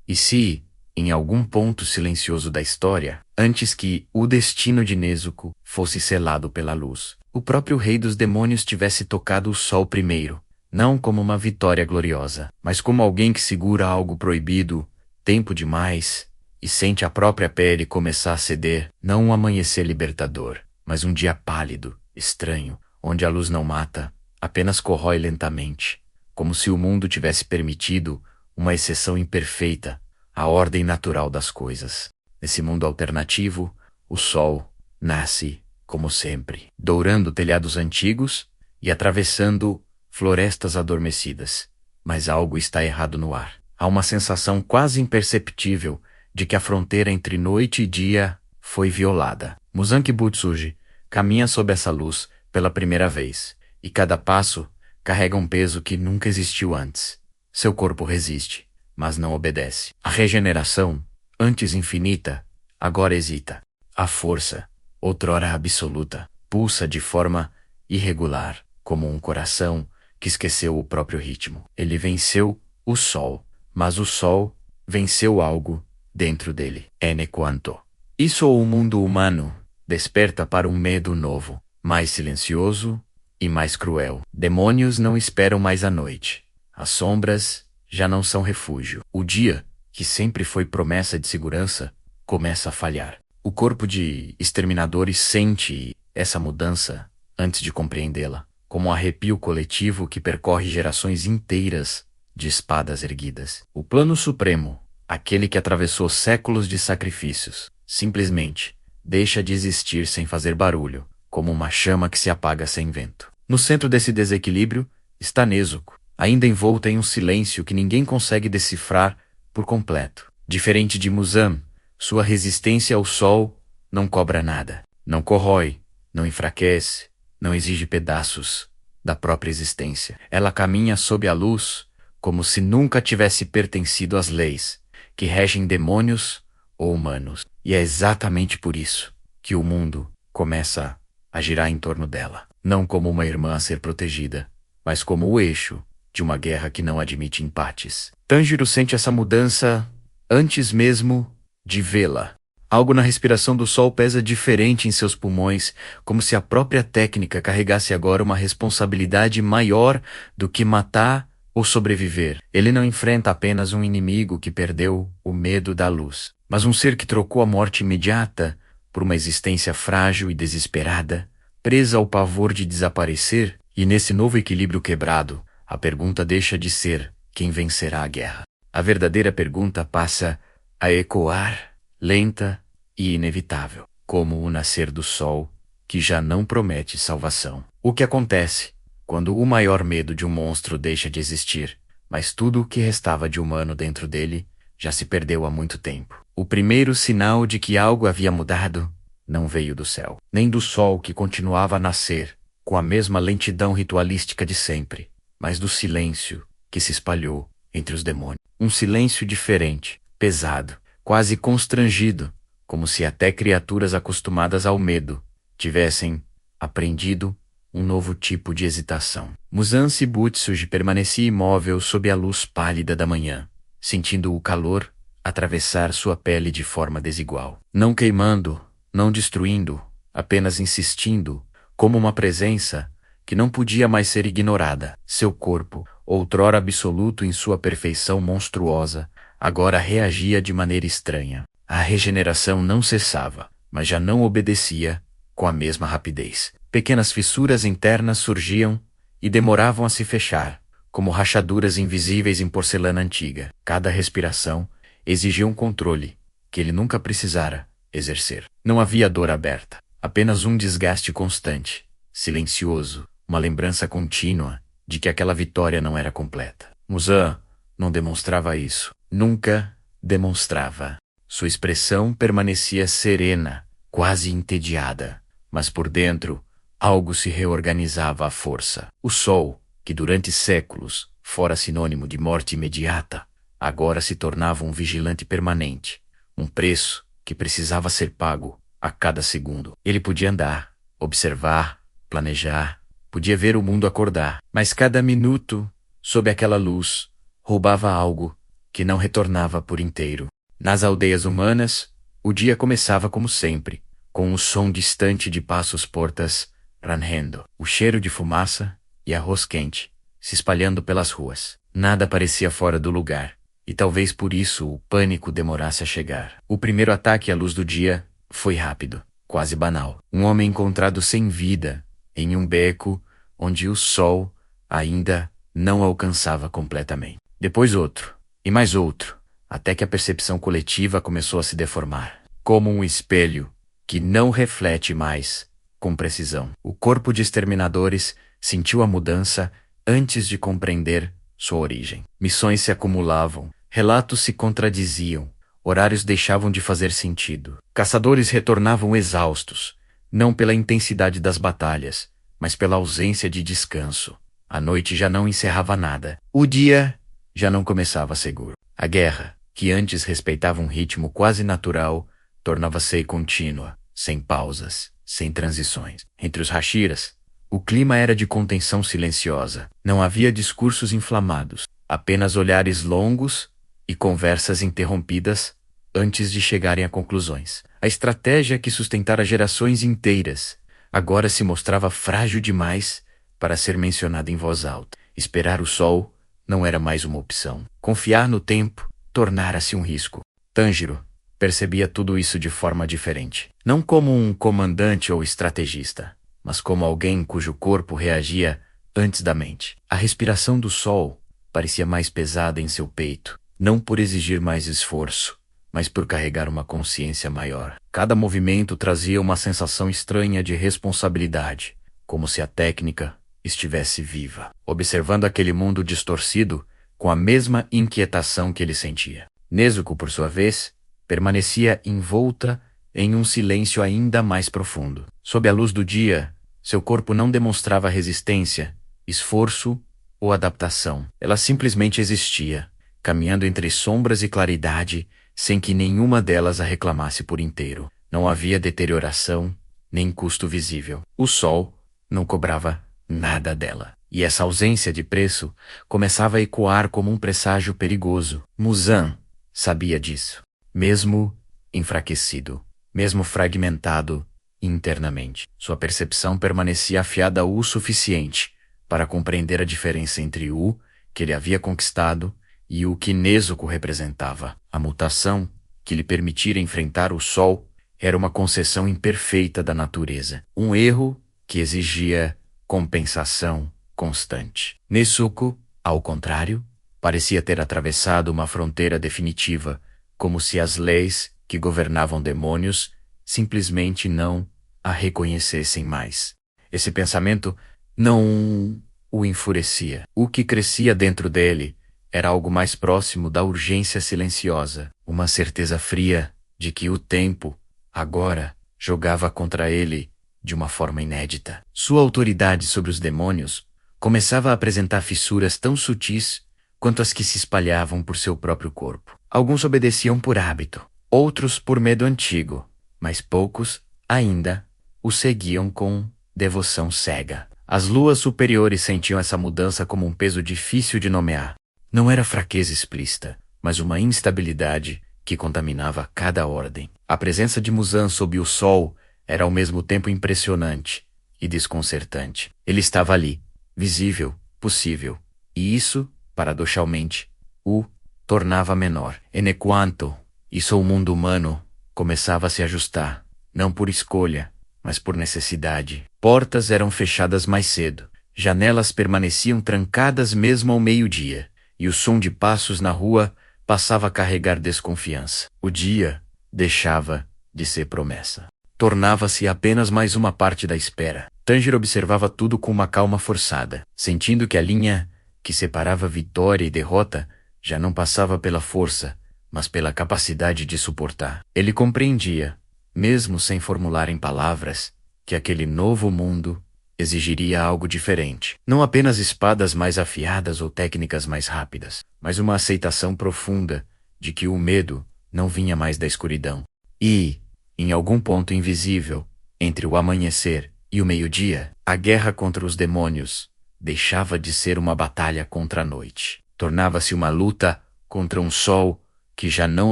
E se, em algum ponto silencioso da história, antes que o destino de Nezuko fosse selado pela luz, o próprio rei dos demônios tivesse tocado o sol primeiro, não como uma vitória gloriosa, mas como alguém que segura algo proibido, tempo demais, e sente a própria pele começar a ceder, não um amanhecer libertador, mas um dia pálido, estranho, onde a luz não mata, apenas corrói lentamente, como se o mundo tivesse permitido uma exceção imperfeita à ordem natural das coisas. Nesse mundo alternativo, o sol nasce, como sempre, dourando telhados antigos e atravessando florestas adormecidas. Mas algo está errado no ar. Há uma sensação quase imperceptível de que a fronteira entre noite e dia foi violada. Muzan Kibutsuji caminha sob essa luz pela primeira vez, e cada passo carrega um peso que nunca existiu antes. Seu corpo resiste, mas não obedece. A regeneração, antes infinita, agora hesita. A força, outrora absoluta, pulsa de forma irregular, como um coração que esqueceu o próprio ritmo. Ele venceu o sol, mas o sol venceu algo dentro dele. Ene quanto. Isso o mundo humano desperta para um medo novo, mais silencioso e mais cruel. Demônios não esperam mais a noite. As sombras já não são refúgio. O dia, que sempre foi promessa de segurança, começa a falhar. O corpo de exterminadores sente essa mudança antes de compreendê-la, como um arrepio coletivo que percorre gerações inteiras de espadas erguidas. O plano supremo, aquele que atravessou séculos de sacrifícios, simplesmente deixa de existir sem fazer barulho, como uma chama que se apaga sem vento. No centro desse desequilíbrio está Nezuko, ainda envolta em um silêncio que ninguém consegue decifrar por completo. Diferente de Muzan, sua resistência ao sol não cobra nada, não corrói, não enfraquece, não exige pedaços da própria existência. Ela caminha sob a luz como se nunca tivesse pertencido às leis que regem demônios ou humanos. E é exatamente por isso que o mundo começa a girar em torno dela, não como uma irmã a ser protegida, mas como o eixo de uma guerra que não admite empates. Tanjiro sente essa mudança antes mesmo de vê-la. Algo na respiração do sol pesa diferente em seus pulmões, como se a própria técnica carregasse agora uma responsabilidade maior do que matar ou sobreviver. Ele não enfrenta apenas um inimigo que perdeu o medo da luz, mas um ser que trocou a morte imediata por uma existência frágil e desesperada, presa ao pavor de desaparecer. E nesse novo equilíbrio quebrado, a pergunta deixa de ser quem vencerá a guerra. A verdadeira pergunta passa a ecoar, lenta e inevitável, como o nascer do sol, que já não promete salvação. O que acontece quando o maior medo de um monstro deixa de existir, mas tudo o que restava de humano dentro dele já se perdeu há muito tempo? O primeiro sinal de que algo havia mudado não veio do céu, nem do sol que continuava a nascer com a mesma lentidão ritualística de sempre, mas do silêncio que se espalhou entre os demônios. Um silêncio diferente, pesado, quase constrangido, como se até criaturas acostumadas ao medo tivessem aprendido um novo tipo de hesitação. Muzan Kibutsuji permanecia imóvel sob a luz pálida da manhã, sentindo o calor atravessar sua pele de forma desigual. Não queimando, não destruindo, apenas insistindo, como uma presença que não podia mais ser ignorada. Seu corpo, outrora absoluto em sua perfeição monstruosa, agora reagia de maneira estranha. A regeneração não cessava, mas já não obedecia com a mesma rapidez. Pequenas fissuras internas surgiam e demoravam a se fechar, como rachaduras invisíveis em porcelana antiga. Cada respiração exigia um controle que ele nunca precisara exercer. Não havia dor aberta, apenas um desgaste constante, silencioso, uma lembrança contínua de que aquela vitória não era completa. Muzan não demonstrava isso. Nunca demonstrava. Sua expressão permanecia serena, quase entediada, mas por dentro algo se reorganizava à força. O sol, que durante séculos fora sinônimo de morte imediata, agora se tornava um vigilante permanente, um preço que precisava ser pago a cada segundo. Ele podia andar, observar, planejar, podia ver o mundo acordar, mas cada minuto, sob aquela luz, roubava algo que não retornava por inteiro. Nas aldeias humanas, o dia começava como sempre, com o som distante de passos portas ranhendo, o cheiro de fumaça e arroz quente se espalhando pelas ruas. Nada parecia fora do lugar, e talvez por isso o pânico demorasse a chegar. O primeiro ataque à luz do dia foi rápido, quase banal. Um homem encontrado sem vida em um beco onde o sol ainda não alcançava completamente. Depois outro, e mais outro, até que a percepção coletiva começou a se deformar, como um espelho que não reflete mais com precisão. O corpo de exterminadores sentiu a mudança antes de compreender sua origem. Missões se acumulavam, relatos se contradiziam, horários deixavam de fazer sentido. Caçadores retornavam exaustos, não pela intensidade das batalhas, mas pela ausência de descanso. A noite já não encerrava nada. O dia já não começava seguro. A guerra, que antes respeitava um ritmo quase natural, tornava-se contínua, sem pausas, sem transições. Entre os Hashiras, o clima era de contenção silenciosa. Não havia discursos inflamados, apenas olhares longos e conversas interrompidas antes de chegarem a conclusões. A estratégia que sustentara gerações inteiras agora se mostrava frágil demais para ser mencionada em voz alta. Esperar o sol não era mais uma opção. Confiar no tempo tornara-se um risco. Tanjiro percebia tudo isso de forma diferente. Não como um comandante ou estrategista, mas como alguém cujo corpo reagia antes da mente. A respiração do sol parecia mais pesada em seu peito, não por exigir mais esforço, mas por carregar uma consciência maior. Cada movimento trazia uma sensação estranha de responsabilidade, como se a técnica estivesse viva, observando aquele mundo distorcido com a mesma inquietação que ele sentia. Nezuko, por sua vez, permanecia envolta em um silêncio ainda mais profundo. Sob a luz do dia, seu corpo não demonstrava resistência, esforço ou adaptação. Ela simplesmente existia, caminhando entre sombras e claridade, sem que nenhuma delas a reclamasse por inteiro. Não havia deterioração, nem custo visível. O sol não cobrava nada dela. E essa ausência de preço começava a ecoar como um presságio perigoso. Muzan sabia disso. Mesmo enfraquecido, mesmo fragmentado internamente, sua percepção permanecia afiada o suficiente para compreender a diferença entre o que ele havia conquistado e o que Nezuko representava. A mutação que lhe permitira enfrentar o sol era uma concessão imperfeita da natureza, um erro que exigia compensação constante. Nezuko, ao contrário, parecia ter atravessado uma fronteira definitiva, como se as leis que governavam demônios simplesmente não a reconhecessem mais. Esse pensamento não o enfurecia. O que crescia dentro dele era algo mais próximo da urgência silenciosa, uma certeza fria de que o tempo, agora, jogava contra ele de uma forma inédita. Sua autoridade sobre os demônios começava a apresentar fissuras tão sutis quanto as que se espalhavam por seu próprio corpo. Alguns obedeciam por hábito, outros por medo antigo, mas poucos, ainda, o seguiam com devoção cega. As luas superiores sentiam essa mudança como um peso difícil de nomear. Não era fraqueza explícita, mas uma instabilidade que contaminava cada ordem. A presença de Muzan sob o sol era ao mesmo tempo impressionante e desconcertante. Ele estava ali, visível, possível, e isso, paradoxalmente, o tornava menor. Enquanto isso, o mundo humano começava a se ajustar, não por escolha, mas por necessidade. Portas eram fechadas mais cedo, janelas permaneciam trancadas mesmo ao meio-dia, e o som de passos na rua passava a carregar desconfiança. O dia deixava de ser promessa. Tornava-se apenas mais uma parte da espera. Tanjiro observava tudo com uma calma forçada, sentindo que a linha que separava vitória e derrota já não passava pela força, mas pela capacidade de suportar. Ele compreendia, mesmo sem formular em palavras, que aquele novo mundo exigiria algo diferente. Não apenas espadas mais afiadas ou técnicas mais rápidas, mas uma aceitação profunda de que o medo não vinha mais da escuridão. E, em algum ponto invisível, entre o amanhecer e o meio-dia, a guerra contra os demônios deixava de ser uma batalha contra a noite. Tornava-se uma luta contra um sol que já não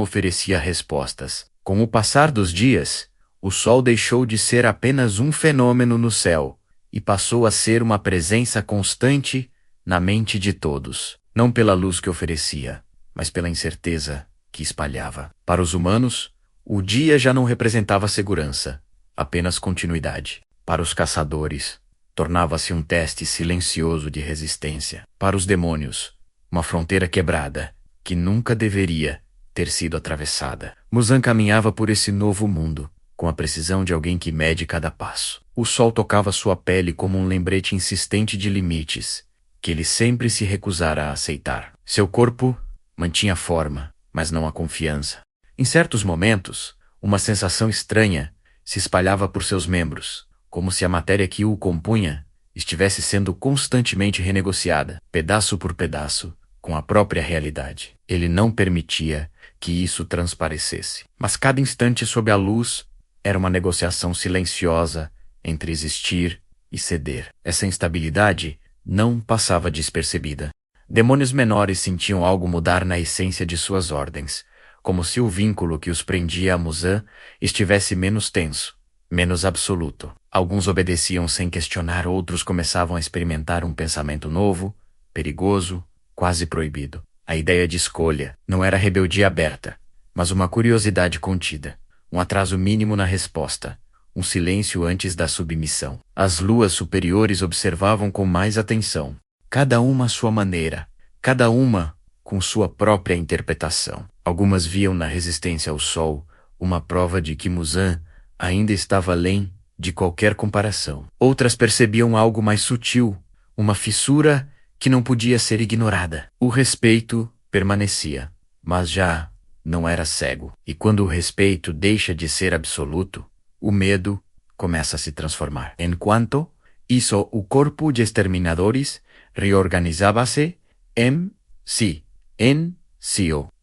oferecia respostas. Com o passar dos dias, o sol deixou de ser apenas um fenômeno no céu e passou a ser uma presença constante na mente de todos, não pela luz que oferecia, mas pela incerteza que espalhava. Para os humanos, o dia já não representava segurança, apenas continuidade. Para os caçadores, tornava-se um teste silencioso de resistência. Para os demônios, uma fronteira quebrada, que nunca deveria ter sido atravessada. Muzan caminhava por esse novo mundo, com a precisão de alguém que mede cada passo. O sol tocava sua pele como um lembrete insistente de limites, que ele sempre se recusara a aceitar. Seu corpo mantinha forma, mas não a confiança. Em certos momentos, uma sensação estranha se espalhava por seus membros, como se a matéria que o compunha estivesse sendo constantemente renegociada, pedaço por pedaço, com a própria realidade. Ele não permitia que isso transparecesse. Mas cada instante sob a luz era uma negociação silenciosa entre existir e ceder. Essa instabilidade não passava despercebida. Demônios menores sentiam algo mudar na essência de suas ordens, como se o vínculo que os prendia a Muzan estivesse menos tenso, menos absoluto. Alguns obedeciam sem questionar, outros começavam a experimentar um pensamento novo, perigoso, quase proibido. A ideia de escolha não era rebeldia aberta, mas uma curiosidade contida, um atraso mínimo na resposta, um silêncio antes da submissão. As luas superiores observavam com mais atenção, cada uma à sua maneira, cada uma com sua própria interpretação. Algumas viam na resistência ao sol uma prova de que Muzan ainda estava além de qualquer comparação. Outras percebiam algo mais sutil, uma fissura que não podia ser ignorada. O respeito permanecia, mas já não era cego. E quando o respeito deixa de ser absoluto, o medo começa a se transformar. Enquanto isso, o corpo de exterminadores reorganizava-se em si.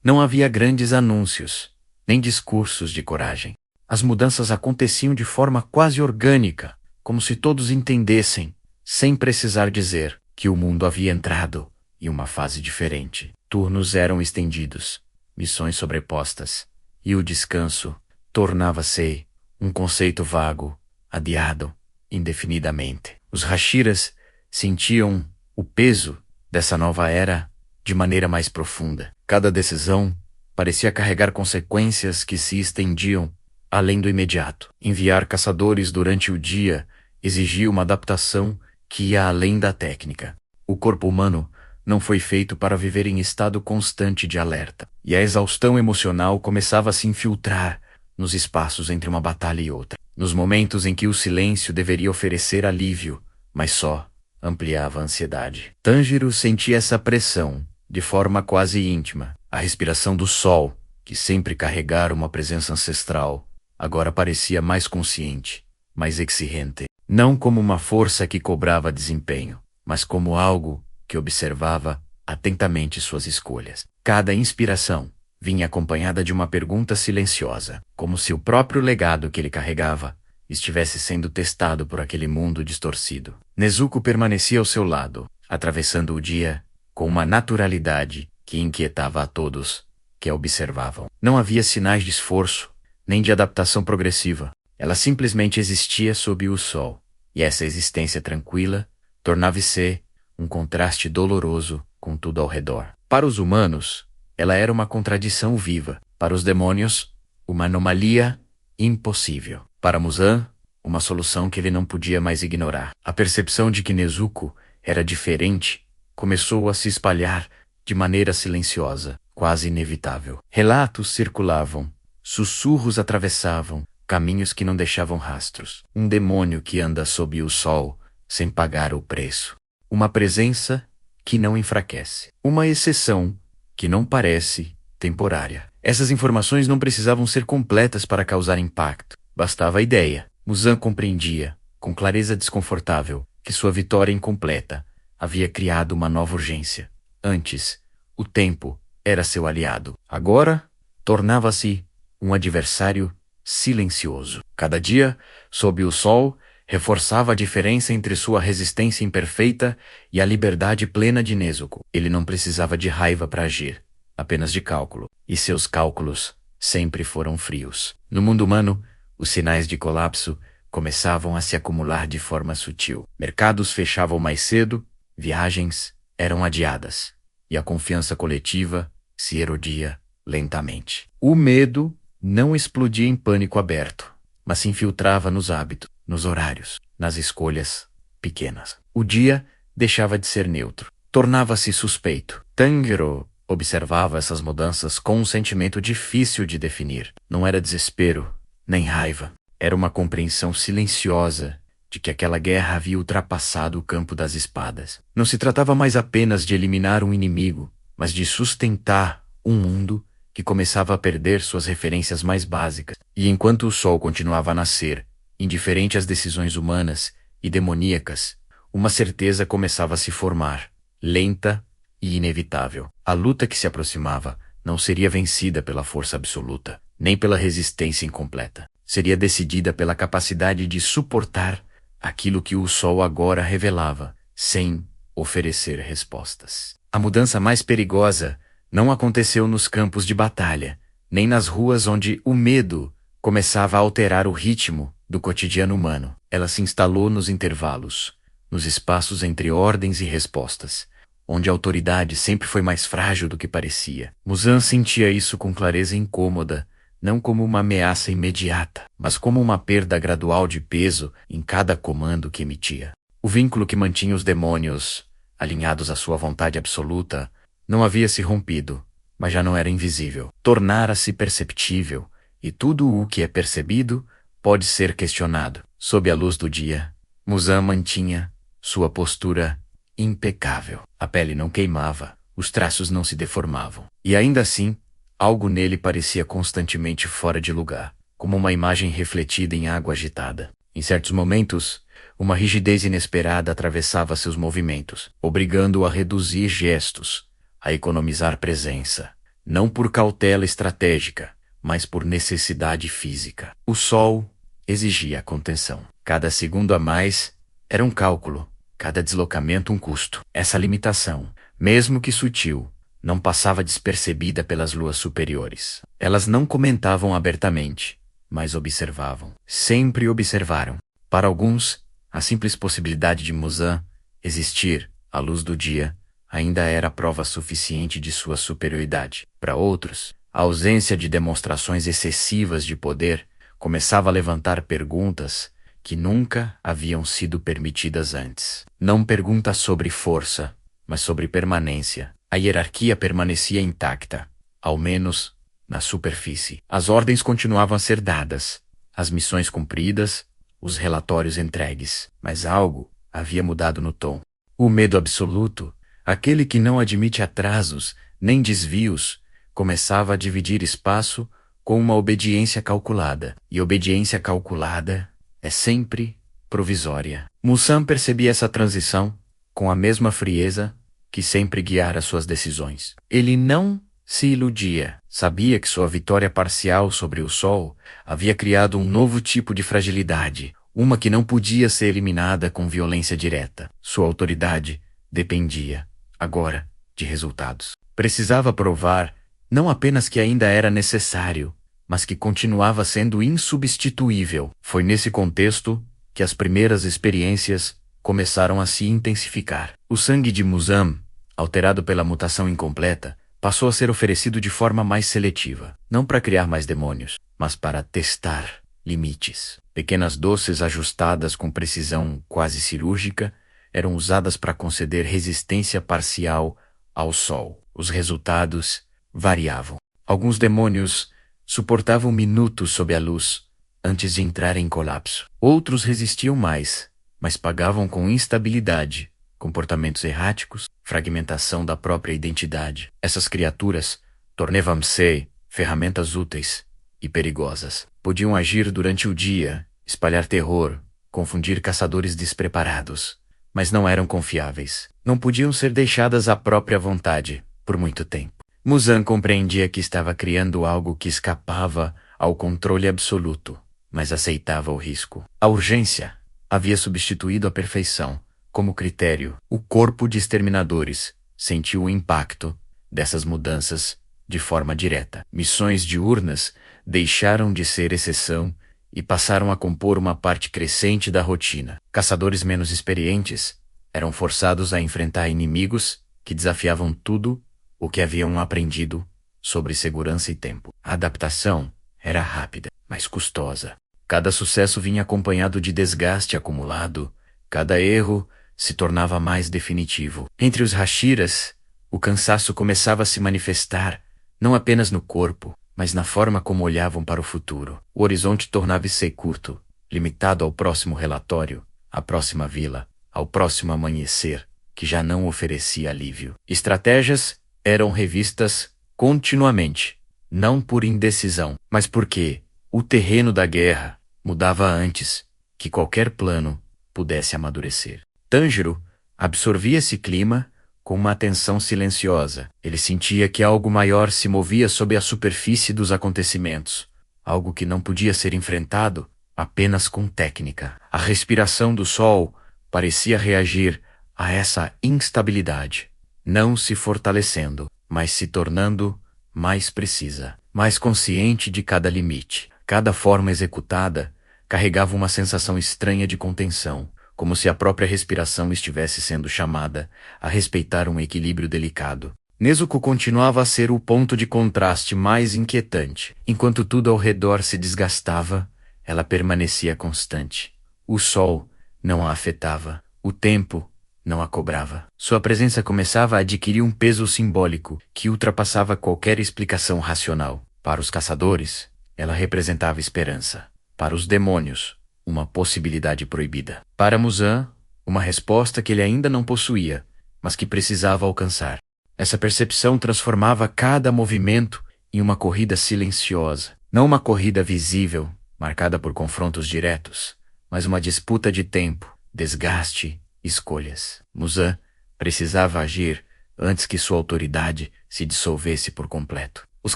Não havia grandes anúncios, nem discursos de coragem. As mudanças aconteciam de forma quase orgânica, como se todos entendessem, sem precisar dizer, que o mundo havia entrado em uma fase diferente. Turnos eram estendidos, missões sobrepostas, e o descanso tornava-se um conceito vago, adiado indefinidamente. Os Hashiras sentiam o peso dessa nova era de maneira mais profunda. Cada decisão parecia carregar consequências que se estendiam além do imediato. Enviar caçadores durante o dia exigia uma adaptação que ia além da técnica. O corpo humano não foi feito para viver em estado constante de alerta, e a exaustão emocional começava a se infiltrar nos espaços entre uma batalha e outra. Nos momentos em que o silêncio deveria oferecer alívio, mas só ampliava a ansiedade. Tanjiro sentia essa pressão de forma quase íntima. A respiração do sol, que sempre carregara uma presença ancestral, agora parecia mais consciente, mais exigente. Não como uma força que cobrava desempenho, mas como algo que observava atentamente suas escolhas. Cada inspiração vinha acompanhada de uma pergunta silenciosa, como se o próprio legado que ele carregava estivesse sendo testado por aquele mundo distorcido. Nezuko permanecia ao seu lado, atravessando o dia com uma naturalidade que inquietava a todos que a observavam. Não havia sinais de esforço, nem de adaptação progressiva. Ela simplesmente existia sob o sol, e essa existência tranquila tornava-se um contraste doloroso com tudo ao redor. Para os humanos, ela era uma contradição viva. Para os demônios, uma anomalia impossível. Para Muzan, uma solução que ele não podia mais ignorar. A percepção de que Nezuko era diferente começou a se espalhar de maneira silenciosa, quase inevitável. Relatos circulavam, sussurros atravessavam, caminhos que não deixavam rastros. Um demônio que anda sob o sol sem pagar o preço. Uma presença que não enfraquece. Uma exceção que não parece temporária. Essas informações não precisavam ser completas para causar impacto. Bastava a ideia. Muzan compreendia, com clareza desconfortável, que sua vitória incompleta havia criado uma nova urgência. Antes, o tempo era seu aliado. Agora, tornava-se um adversário silencioso. Cada dia, sob o sol, reforçava a diferença entre sua resistência imperfeita e a liberdade plena de Nezuko. Ele não precisava de raiva para agir, apenas de cálculo, e seus cálculos sempre foram frios. No mundo humano, os sinais de colapso começavam a se acumular de forma sutil. Mercados fechavam mais cedo, viagens eram adiadas, e a confiança coletiva se erodia lentamente. O medo não explodia em pânico aberto, mas se infiltrava nos hábitos, nos horários, nas escolhas pequenas. O dia deixava de ser neutro, tornava-se suspeito. Tanjiro observava essas mudanças com um sentimento difícil de definir. Não era desespero, nem raiva. Era uma compreensão silenciosa de que aquela guerra havia ultrapassado o campo das espadas. Não se tratava mais apenas de eliminar um inimigo, mas de sustentar um mundo que começava a perder suas referências mais básicas. E enquanto o sol continuava a nascer, indiferente às decisões humanas e demoníacas, uma certeza começava a se formar, lenta e inevitável. A luta que se aproximava não seria vencida pela força absoluta, nem pela resistência incompleta. Seria decidida pela capacidade de suportar aquilo que o sol agora revelava, sem oferecer respostas. A mudança mais perigosa não aconteceu nos campos de batalha, nem nas ruas onde o medo começava a alterar o ritmo do cotidiano humano. Ela se instalou nos intervalos, nos espaços entre ordens e respostas, onde a autoridade sempre foi mais frágil do que parecia. Muzan sentia isso com clareza incômoda, não como uma ameaça imediata, mas como uma perda gradual de peso em cada comando que emitia. O vínculo que mantinha os demônios, alinhados à sua vontade absoluta, não havia se rompido, mas já não era invisível. Tornara-se perceptível, e tudo o que é percebido pode ser questionado. Sob a luz do dia, Muzan mantinha sua postura impecável. A pele não queimava, os traços não se deformavam. E ainda assim, algo nele parecia constantemente fora de lugar, como uma imagem refletida em água agitada. Em certos momentos, uma rigidez inesperada atravessava seus movimentos, obrigando-o a reduzir gestos, a economizar presença, não por cautela estratégica, mas por necessidade física. O sol exigia contenção. Cada segundo a mais era um cálculo, cada deslocamento um custo. Essa limitação, mesmo que sutil, não passava despercebida pelas luas superiores. Elas não comentavam abertamente, mas observavam. Sempre observaram. Para alguns, a simples possibilidade de Muzan existir à luz do dia ainda era prova suficiente de sua superioridade. Para outros, a ausência de demonstrações excessivas de poder começava a levantar perguntas que nunca haviam sido permitidas antes. Não perguntas sobre força, mas sobre permanência. A hierarquia permanecia intacta, ao menos na superfície. As ordens continuavam a ser dadas, as missões cumpridas, os relatórios entregues, mas algo havia mudado no tom. O medo absoluto, aquele que não admite atrasos nem desvios, começava a dividir espaço com uma obediência calculada. E obediência calculada é sempre provisória. Muzan percebia essa transição com a mesma frieza que sempre guiara suas decisões. Ele não se iludia. Sabia que sua vitória parcial sobre o sol havia criado um novo tipo de fragilidade, uma que não podia ser eliminada com violência direta. Sua autoridade dependia, agora, de resultados. Precisava provar não apenas que ainda era necessário, mas que continuava sendo insubstituível. Foi nesse contexto que as primeiras experiências começaram a se intensificar. O sangue de Muzan, alterado pela mutação incompleta, passou a ser oferecido de forma mais seletiva, não para criar mais demônios, mas para testar limites. Pequenas doses ajustadas com precisão quase cirúrgica eram usadas para conceder resistência parcial ao sol. Os resultados variavam. Alguns demônios suportavam minutos sob a luz antes de entrar em colapso. Outros resistiam mais, mas pagavam com instabilidade, comportamentos erráticos, fragmentação da própria identidade. Essas criaturas tornavam-se ferramentas úteis e perigosas. Podiam agir durante o dia, espalhar terror, confundir caçadores despreparados, mas não eram confiáveis. Não podiam ser deixadas à própria vontade por muito tempo. Muzan compreendia que estava criando algo que escapava ao controle absoluto, mas aceitava o risco. A urgência havia substituído a perfeição como critério. O corpo de exterminadores sentiu o impacto dessas mudanças de forma direta. Missões diurnas deixaram de ser exceção e passaram a compor uma parte crescente da rotina. Caçadores menos experientes eram forçados a enfrentar inimigos que desafiavam tudo o que haviam aprendido sobre segurança e tempo. A adaptação era rápida, mas custosa. Cada sucesso vinha acompanhado de desgaste acumulado, cada erro se tornava mais definitivo. Entre os Hashiras, o cansaço começava a se manifestar, não apenas no corpo, mas na forma como olhavam para o futuro. O horizonte tornava-se curto, limitado ao próximo relatório, à próxima vila, ao próximo amanhecer, que já não oferecia alívio. Estratégias eram revistas continuamente, não por indecisão, mas porque o terreno da guerra mudava antes que qualquer plano pudesse amadurecer. Tanjiro absorvia esse clima com uma atenção silenciosa. Ele sentia que algo maior se movia sob a superfície dos acontecimentos, algo que não podia ser enfrentado apenas com técnica. A respiração do sol parecia reagir a essa instabilidade, não se fortalecendo, mas se tornando mais precisa, mais consciente de cada limite. Cada forma executada carregava uma sensação estranha de contenção, como se a própria respiração estivesse sendo chamada a respeitar um equilíbrio delicado. Nezuko continuava a ser o ponto de contraste mais inquietante. Enquanto tudo ao redor se desgastava, ela permanecia constante. O sol não a afetava, o tempo não a cobrava. Sua presença começava a adquirir um peso simbólico que ultrapassava qualquer explicação racional. Para os caçadores, ela representava esperança. Para os demônios, uma possibilidade proibida. Para Muzan, uma resposta que ele ainda não possuía, mas que precisava alcançar. Essa percepção transformava cada movimento em uma corrida silenciosa. Não uma corrida visível, marcada por confrontos diretos, mas uma disputa de tempo, desgaste, escolhas. Muzan precisava agir antes que sua autoridade se dissolvesse por completo. Os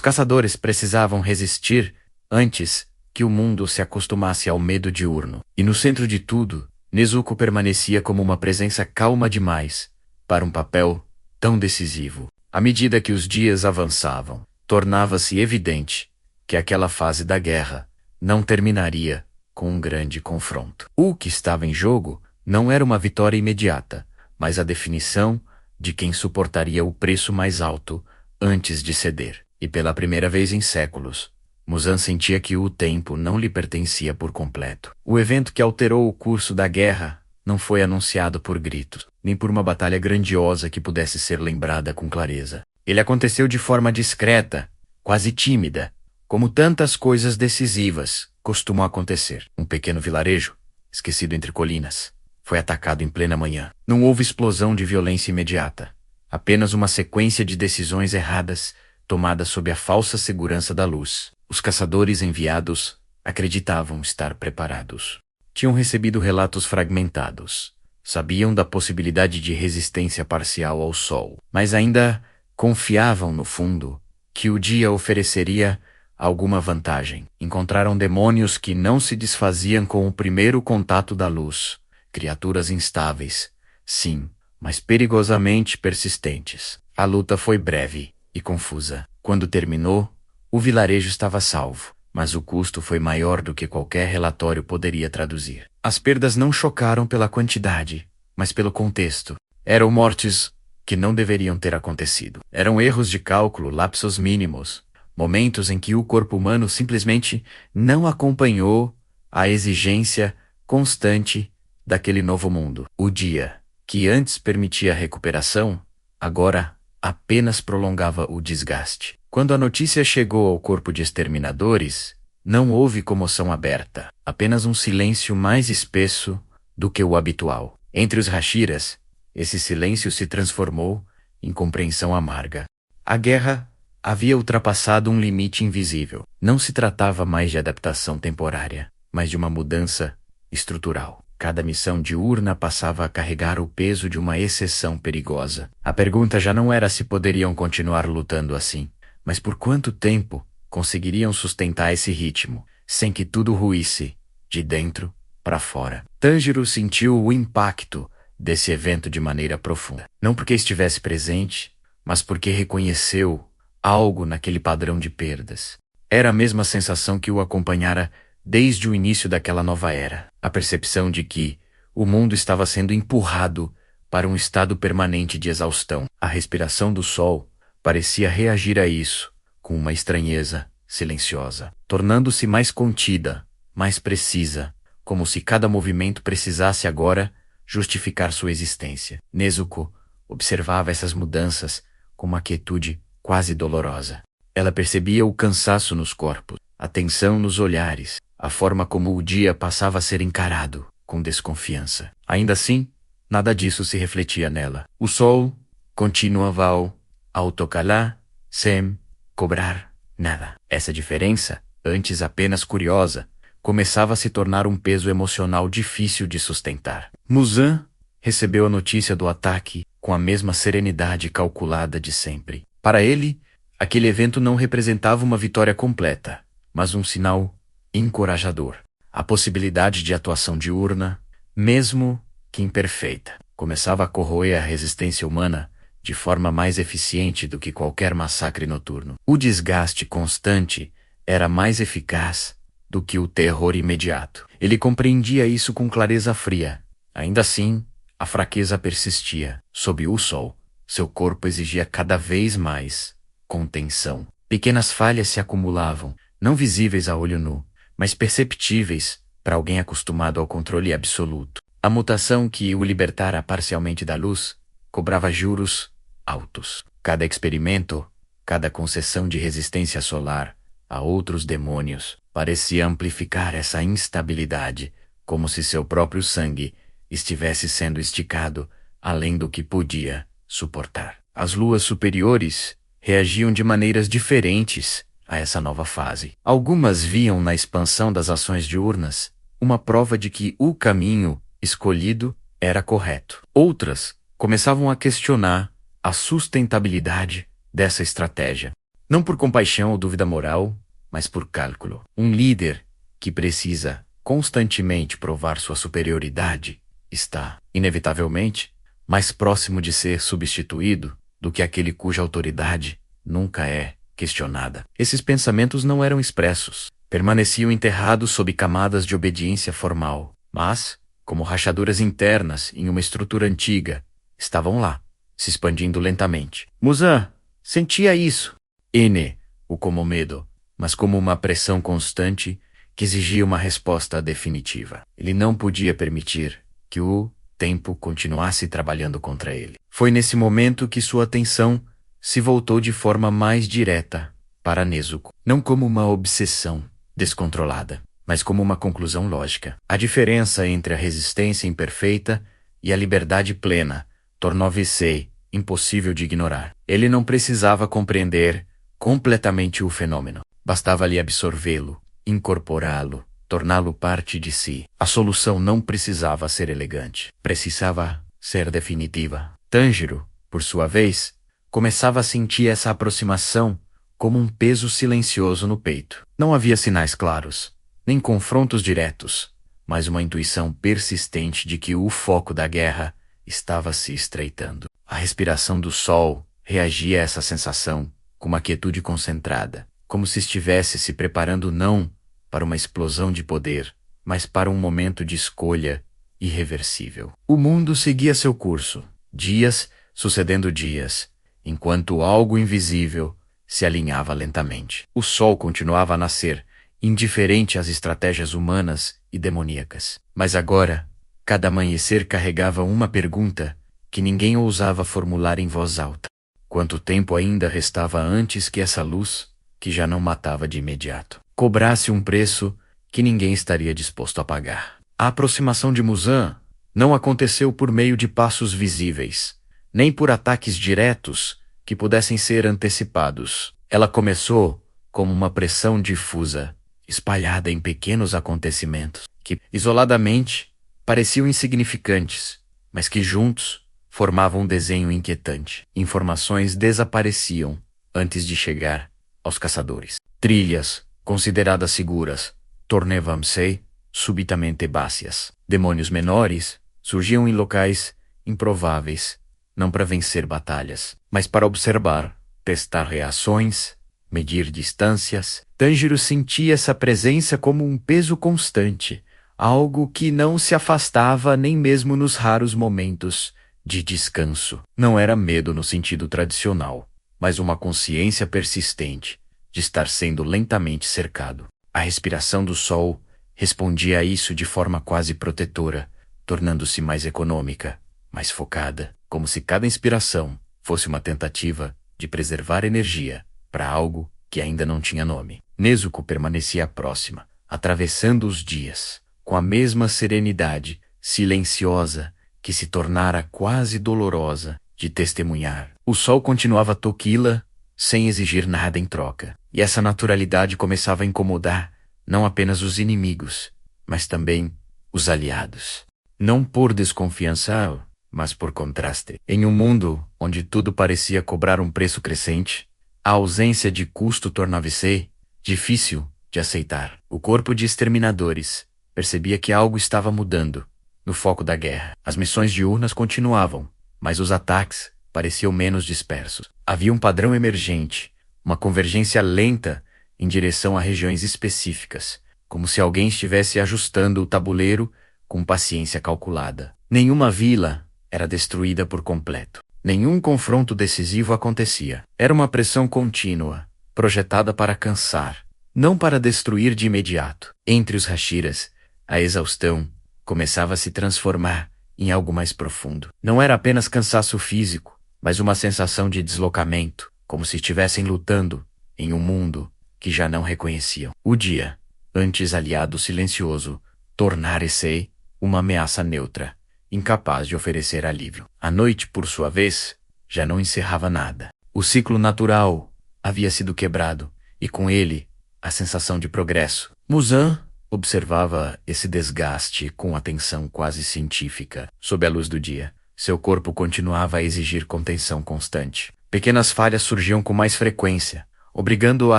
caçadores precisavam resistir antes que o mundo se acostumasse ao medo diurno. E no centro de tudo, Nezuko permanecia como uma presença calma demais para um papel tão decisivo. À medida que os dias avançavam, tornava-se evidente que aquela fase da guerra não terminaria com um grande confronto. O que estava em jogo não era uma vitória imediata, mas a definição de quem suportaria o preço mais alto antes de ceder. E pela primeira vez em séculos, Muzan sentia que o tempo não lhe pertencia por completo. O evento que alterou o curso da guerra não foi anunciado por gritos, nem por uma batalha grandiosa que pudesse ser lembrada com clareza. Ele aconteceu de forma discreta, quase tímida, como tantas coisas decisivas costumam acontecer. Um pequeno vilarejo, esquecido entre colinas, foi atacado em plena manhã. Não houve explosão de violência imediata, apenas uma sequência de decisões erradas tomadas sob a falsa segurança da luz. Os caçadores enviados acreditavam estar preparados. Tinham recebido relatos fragmentados. Sabiam da possibilidade de resistência parcial ao sol, mas ainda confiavam no fundo que o dia ofereceria alguma vantagem. Encontraram demônios que não se desfaziam com o primeiro contato da luz. Criaturas instáveis, sim, mas perigosamente persistentes. A luta foi breve e confusa. Quando terminou, o vilarejo estava salvo, mas o custo foi maior do que qualquer relatório poderia traduzir. As perdas não chocaram pela quantidade, mas pelo contexto. Eram mortes que não deveriam ter acontecido. Eram erros de cálculo, lapsos mínimos, momentos em que o corpo humano simplesmente não acompanhou a exigência constante daquele novo mundo. O dia, que antes permitia a recuperação, agora apenas prolongava o desgaste. Quando a notícia chegou ao corpo de exterminadores, não houve comoção aberta, apenas um silêncio mais espesso do que o habitual. Entre os Hashiras, esse silêncio se transformou em compreensão amarga. A guerra havia ultrapassado um limite invisível. Não se tratava mais de adaptação temporária, mas de uma mudança estrutural. Cada missão diurna passava a carregar o peso de uma exceção perigosa. A pergunta já não era se poderiam continuar lutando assim, mas por quanto tempo conseguiriam sustentar esse ritmo, sem que tudo ruísse, de dentro para fora. Tanjiro sentiu o impacto desse evento de maneira profunda. Não porque estivesse presente, mas porque reconheceu algo naquele padrão de perdas. Era a mesma sensação que o acompanhara desde o início daquela nova era. A percepção de que o mundo estava sendo empurrado para um estado permanente de exaustão. A respiração do sol parecia reagir a isso, com uma estranheza silenciosa, tornando-se mais contida, mais precisa, como se cada movimento precisasse agora justificar sua existência. Nezuko observava essas mudanças com uma quietude quase dolorosa. Ela percebia o cansaço nos corpos, a tensão nos olhares, a forma como o dia passava a ser encarado com desconfiança. Ainda assim, nada disso se refletia nela. O sol continuava ao autocalar, sem cobrar nada. Essa diferença, antes apenas curiosa, começava a se tornar um peso emocional difícil de sustentar. Muzan recebeu a notícia do ataque com a mesma serenidade calculada de sempre. Para ele, aquele evento não representava uma vitória completa, mas um sinal encorajador. A possibilidade de atuação diurna, mesmo que imperfeita, começava a corroer a resistência humana de forma mais eficiente do que qualquer massacre noturno. O desgaste constante era mais eficaz do que o terror imediato. Ele compreendia isso com clareza fria. Ainda assim, a fraqueza persistia. Sob o sol, seu corpo exigia cada vez mais contenção. Pequenas falhas se acumulavam, não visíveis a olho nu, mas perceptíveis para alguém acostumado ao controle absoluto. A mutação que o libertara parcialmente da luz cobrava juros altos. Cada experimento, cada concessão de resistência solar a outros demônios parecia amplificar essa instabilidade, como se seu próprio sangue estivesse sendo esticado além do que podia suportar. As luas superiores reagiam de maneiras diferentes a essa nova fase. Algumas viam na expansão das ações diurnas uma prova de que o caminho escolhido era correto. Outras começavam a questionar a sustentabilidade dessa estratégia. Não por compaixão ou dúvida moral, mas por cálculo. Um líder que precisa constantemente provar sua superioridade está, inevitavelmente, mais próximo de ser substituído do que aquele cuja autoridade nunca é questionada. Esses pensamentos não eram expressos, permaneciam enterrados sob camadas de obediência formal, mas, como rachaduras internas em uma estrutura antiga, estavam lá, se expandindo lentamente. Muzan sentia isso. Ine o como medo, mas como uma pressão constante que exigia uma resposta definitiva. Ele não podia permitir que o tempo continuasse trabalhando contra ele. Foi nesse momento que sua atenção se voltou de forma mais direta para Nezuko, não como uma obsessão descontrolada, mas como uma conclusão lógica. A diferença entre a resistência imperfeita e a liberdade plena tornou-se impossível de ignorar. Ele não precisava compreender completamente o fenômeno. Bastava-lhe absorvê-lo, incorporá-lo, torná-lo parte de si. A solução não precisava ser elegante. Precisava ser definitiva. Tanjiro, por sua vez, começava a sentir essa aproximação como um peso silencioso no peito. Não havia sinais claros, nem confrontos diretos, mas uma intuição persistente de que o foco da guerra estava se estreitando. A respiração do sol reagia a essa sensação com uma quietude concentrada, como se estivesse se preparando não para uma explosão de poder, mas para um momento de escolha irreversível. O mundo seguia seu curso, dias sucedendo dias, enquanto algo invisível se alinhava lentamente. O sol continuava a nascer, indiferente às estratégias humanas e demoníacas. Mas agora, cada amanhecer carregava uma pergunta que ninguém ousava formular em voz alta. Quanto tempo ainda restava antes que essa luz, que já não matava de imediato, cobrasse um preço que ninguém estaria disposto a pagar? A aproximação de Muzan não aconteceu por meio de passos visíveis, nem por ataques diretos que pudessem ser antecipados. Ela começou como uma pressão difusa, espalhada em pequenos acontecimentos, que, isoladamente, pareciam insignificantes, mas que juntos formavam um desenho inquietante. Informações desapareciam antes de chegar aos caçadores. Trilhas, consideradas seguras, tornavam-se subitamente herbáceas. Demônios menores surgiam em locais improváveis, não para vencer batalhas, mas para observar testar reações, medir distâncias. Tanjiro sentia essa presença como um peso constante, algo que não se afastava nem mesmo nos raros momentos de descanso. Não era medo no sentido tradicional, mas uma consciência persistente de estar sendo lentamente cercado. A respiração do sol respondia a isso de forma quase protetora, tornando-se mais econômica, mais focada, como se cada inspiração fosse uma tentativa de preservar energia para algo que ainda não tinha nome. Nezuko permanecia próxima, atravessando os dias, com a mesma serenidade silenciosa que se tornara quase dolorosa de testemunhar. O sol continuava a toquí-la sem exigir nada em troca, e essa naturalidade começava a incomodar não apenas os inimigos, mas também os aliados. Não por desconfiança, mas por contraste. Em um mundo onde tudo parecia cobrar um preço crescente, a ausência de custo tornava-se difícil de aceitar. O corpo de exterminadores percebia que algo estava mudando no foco da guerra. As missões diurnas continuavam, mas os ataques pareciam menos dispersos. Havia um padrão emergente, uma convergência lenta em direção a regiões específicas, como se alguém estivesse ajustando o tabuleiro com paciência calculada. Nenhuma vila era destruída por completo. Nenhum confronto decisivo acontecia. Era uma pressão contínua, projetada para cansar, não para destruir de imediato. Entre os Hashiras, a exaustão começava a se transformar em algo mais profundo. Não era apenas cansaço físico, mas uma sensação de deslocamento, como se estivessem lutando em um mundo que já não reconheciam. O dia, antes aliado silencioso, tornara-se uma ameaça neutra, incapaz de oferecer alívio. A noite, por sua vez, já não encerrava nada. O ciclo natural havia sido quebrado, e com ele, a sensação de progresso. Muzan observava esse desgaste com atenção quase científica. Sob a luz do dia, seu corpo continuava a exigir contenção constante. Pequenas falhas surgiam com mais frequência, obrigando-o a